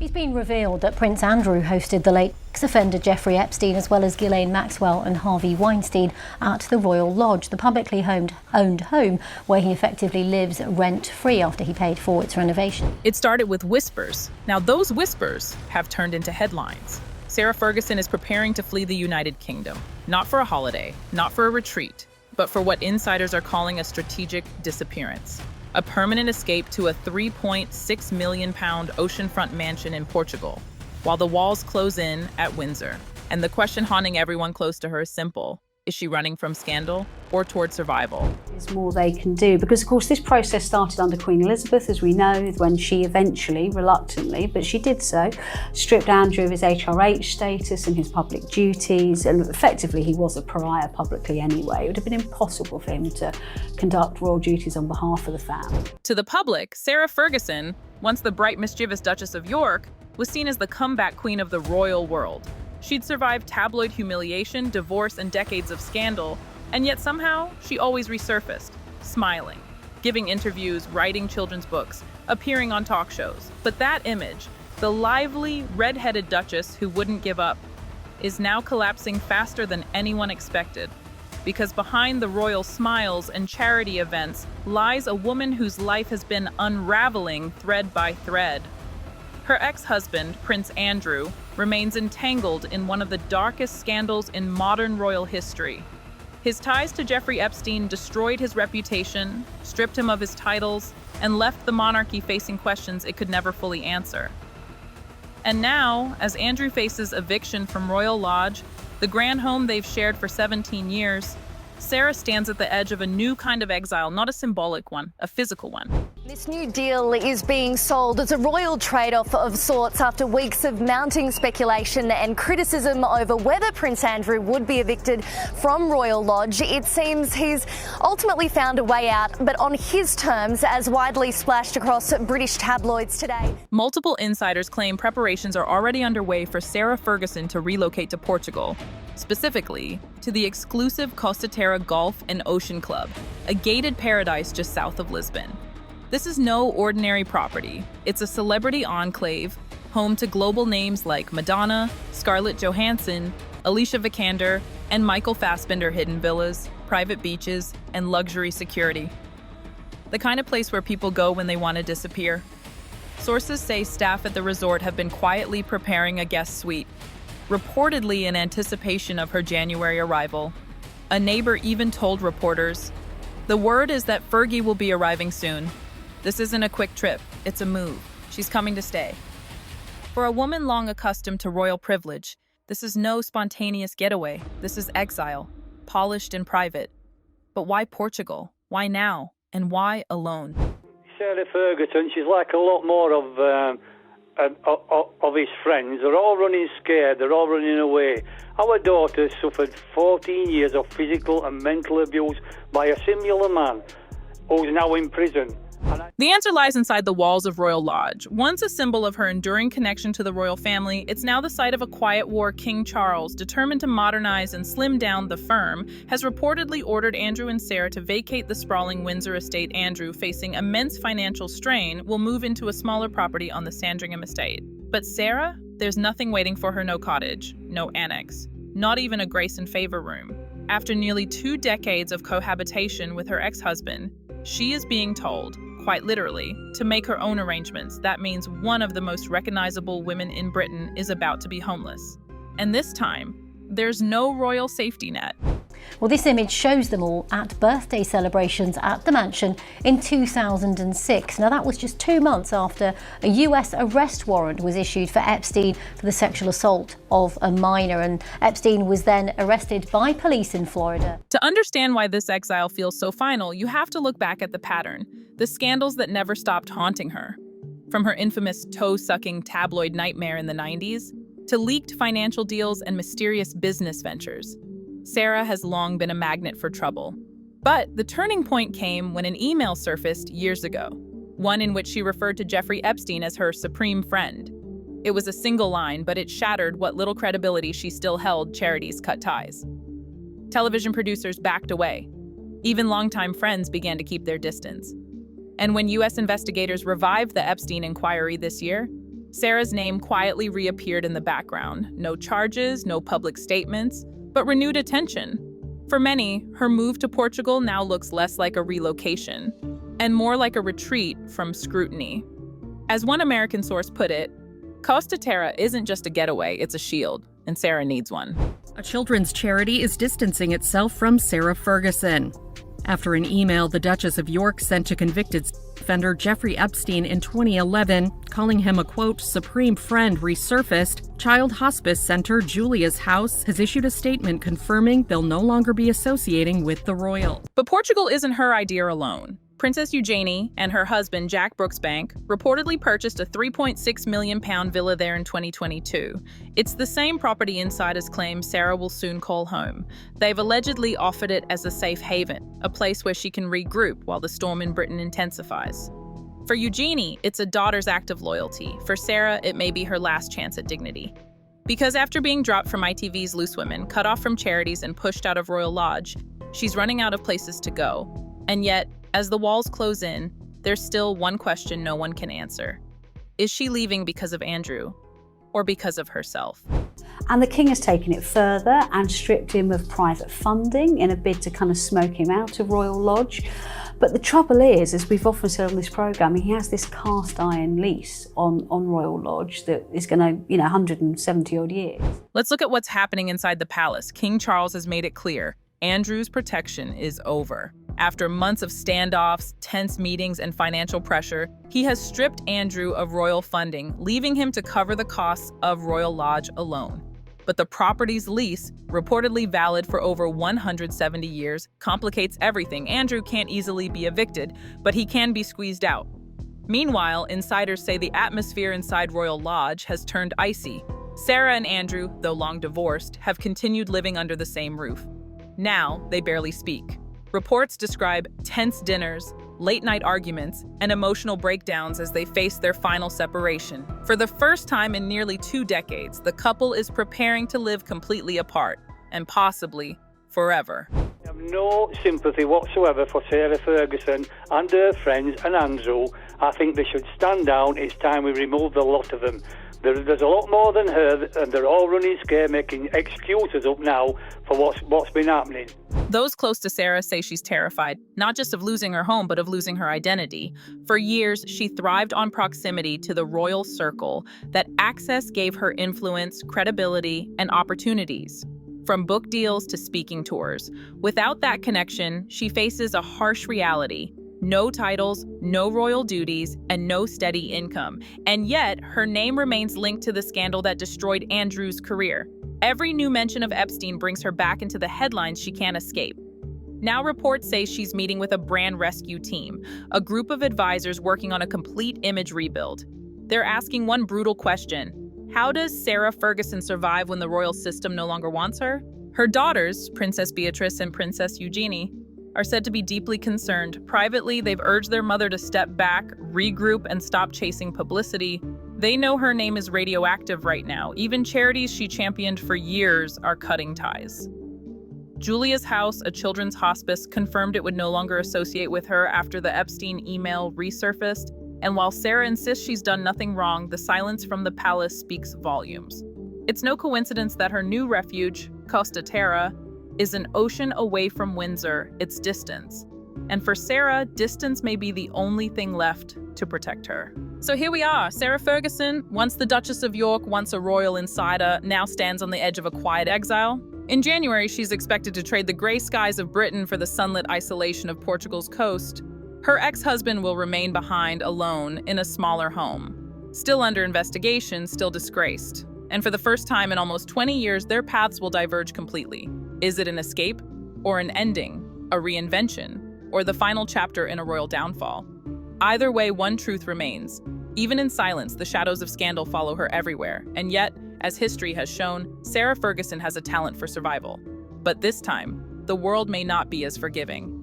It's been revealed that Prince Andrew hosted the late ex-offender Jeffrey Epstein as well as Ghislaine Maxwell and Harvey Weinstein at the Royal Lodge, the publicly owned home where he effectively lives rent-free after he paid for its renovation. It started with whispers. Now those whispers have turned into headlines. Sarah Ferguson is preparing to flee the United Kingdom, not for a holiday, not for a retreat, but for what insiders are calling a strategic disappearance. A permanent escape to a £3.6 million oceanfront mansion in Portugal, while the walls close in at Windsor. And the question haunting everyone close to her is simple. Is she running from scandal or toward survival? There's more they can do because, of course, this process started under Queen Elizabeth, as we know, when she eventually, reluctantly, but she did so, stripped Andrew of his HRH status and his public duties, and effectively he was a pariah publicly anyway. It would have been impossible for him to conduct royal duties on behalf of the family. To the public, Sarah Ferguson, once the bright, mischievous Duchess of York, was seen as the comeback queen of the royal world. She'd survived tabloid humiliation, divorce, and decades of scandal, and yet somehow she always resurfaced, smiling, giving interviews, writing children's books, appearing on talk shows. But that image, the lively, red-headed Duchess who wouldn't give up, is now collapsing faster than anyone expected. Because behind the royal smiles and charity events lies a woman whose life has been unraveling thread by thread. Her ex-husband, Prince Andrew, remains entangled in one of the darkest scandals in modern royal history. His ties to Jeffrey Epstein destroyed his reputation, stripped him of his titles, and left the monarchy facing questions it could never fully answer. And now, as Andrew faces eviction from Royal Lodge, the grand home they've shared for 17 years, Sarah stands at the edge of a new kind of exile, not a symbolic one, a physical one. This new deal is being sold as a royal trade-off of sorts after weeks of mounting speculation and criticism over whether Prince Andrew would be evicted from Royal Lodge. It seems he's ultimately found a way out, but on his terms, as widely splashed across British tabloids today. Multiple insiders claim preparations are already underway for Sarah Ferguson to relocate to Portugal, specifically to the exclusive Costa Terra Golf and Ocean Club, a gated paradise just south of Lisbon. This is no ordinary property. It's a celebrity enclave, home to global names like Madonna, Scarlett Johansson, Alicia Vikander, and Michael Fassbender hidden villas, private beaches, and luxury security. The kind of place where people go when they want to disappear. Sources say staff at the resort have been quietly preparing a guest suite, reportedly in anticipation of her January arrival. A neighbor even told reporters, "The word is that Fergie will be arriving soon. This isn't a quick trip, it's a move. She's coming to stay." For a woman long accustomed to royal privilege, this is no spontaneous getaway. This is exile, polished and private. But why Portugal? Why now? And why alone? Sarah Ferguson, she's like a lot more of his friends. They're all running scared, they're all running away. Our daughter suffered 14 years of physical and mental abuse by a similar man who's now in prison. The answer lies inside the walls of Royal Lodge. Once a symbol of her enduring connection to the royal family, it's now the site of a quiet war King Charles, determined to modernize and slim down the firm, has reportedly ordered Andrew and Sarah to vacate the sprawling Windsor estate. Andrew, facing immense financial strain, will move into a smaller property on the Sandringham estate. But Sarah? There's nothing waiting for her. No cottage, no annex, not even a grace and favor room. After nearly 2 decades of cohabitation with her ex-husband, she is being told, quite literally, to make her own arrangements. That means one of the most recognizable women in Britain is about to be homeless. And this time, there's no royal safety net. Well, this image shows them all at birthday celebrations at the mansion in 2006. Now, that was just 2 months after a US arrest warrant was issued for Epstein for the sexual assault of a minor, and Epstein was then arrested by police in Florida. To understand why this exile feels so final, you have to look back at the pattern, the scandals that never stopped haunting her. From her infamous toe-sucking tabloid nightmare in the 90s, to leaked financial deals and mysterious business ventures, Sarah has long been a magnet for trouble. But the turning point came when an email surfaced years ago, one in which she referred to Jeffrey Epstein as her supreme friend. It was a single line, but it shattered what little credibility she still held. Charities cut ties. Television producers backed away. Even longtime friends began to keep their distance. And when US investigators revived the Epstein inquiry this year, Sarah's name quietly reappeared in the background. No charges, no public statements, but renewed attention. For many, her move to Portugal now looks less like a relocation and more like a retreat from scrutiny. As one American source put it, Costa Terra isn't just a getaway, it's a shield, and Sarah needs one. A children's charity is distancing itself from Sarah Ferguson. After an email the Duchess of York sent to convicted offender Jeffrey Epstein in 2011, calling him a, quote, supreme friend, resurfaced, Child Hospice Center Julia's House has issued a statement confirming they'll no longer be associating with the royal. But Portugal isn't her idea alone. Princess Eugenie and her husband, Jack Brooksbank, reportedly purchased a £3.6 million villa there in 2022. It's the same property insiders claim Sarah will soon call home. They've allegedly offered it as a safe haven, a place where she can regroup while the storm in Britain intensifies. For Eugenie, it's a daughter's act of loyalty. For Sarah, it may be her last chance at dignity. Because after being dropped from ITV's Loose Women, cut off from charities, and pushed out of Royal Lodge, she's running out of places to go. And yet, as the walls close in, there's still one question no one can answer. Is she leaving because of Andrew or because of herself? And the king has taken it further and stripped him of private funding in a bid to kind of smoke him out of Royal Lodge. But the trouble is, as we've often said on this programme, he has this cast iron lease on Royal Lodge that is going to, 170 odd years. Let's look at what's happening inside the palace. King Charles has made it clear Andrew's protection is over. After months of standoffs, tense meetings, and financial pressure, he has stripped Andrew of royal funding, leaving him to cover the costs of Royal Lodge alone. But the property's lease, reportedly valid for over 170 years, complicates everything. Andrew can't easily be evicted, but he can be squeezed out. Meanwhile, insiders say the atmosphere inside Royal Lodge has turned icy. Sarah and Andrew, though long divorced, have continued living under the same roof. Now, they barely speak. Reports describe tense dinners, late-night arguments, and emotional breakdowns as they face their final separation. For the first time in nearly 2 decades, the couple is preparing to live completely apart, and possibly forever. I have no sympathy whatsoever for Sarah Ferguson and her friends and Andrew. I think they should stand down. It's time we remove the lot of them. There's a lot more than her, and they're all running scared, making excuses up now for what's been happening. Those close to Sarah say she's terrified, not just of losing her home, but of losing her identity. For years, she thrived on proximity to the royal circle. That access gave her influence, credibility, and opportunities. From book deals to speaking tours. Without that connection, she faces a harsh reality. No titles, no royal duties, and no steady income. And yet, her name remains linked to the scandal that destroyed Andrew's career. Every new mention of Epstein brings her back into the headlines she can't escape. Now reports say she's meeting with a brand rescue team, a group of advisors working on a complete image rebuild. They're asking one brutal question. How does Sarah Ferguson survive when the royal system no longer wants her? Her daughters, Princess Beatrice and Princess Eugenie, are said to be deeply concerned. Privately, they've urged their mother to step back, regroup, and stop chasing publicity. They know her name is radioactive right now. Even charities she championed for years are cutting ties. Julia's House, a children's hospice, confirmed it would no longer associate with her after the Epstein email resurfaced. And while Sarah insists she's done nothing wrong, the silence from the palace speaks volumes. It's no coincidence that her new refuge, Costa Terra, is an ocean away from Windsor, its distance. And for Sarah, distance may be the only thing left to protect her. So here we are. Sarah Ferguson, once the Duchess of York, once a royal insider, now stands on the edge of a quiet exile. In January, she's expected to trade the gray skies of Britain for the sunlit isolation of Portugal's coast. Her ex-husband will remain behind alone in a smaller home. Still under investigation, still disgraced. And for the first time in almost 20 years, their paths will diverge completely. Is it an escape, or an ending, a reinvention, or the final chapter in a royal downfall? Either way, one truth remains. Even in silence, the shadows of scandal follow her everywhere. And yet, as history has shown, Sarah Ferguson has a talent for survival. But this time, the world may not be as forgiving.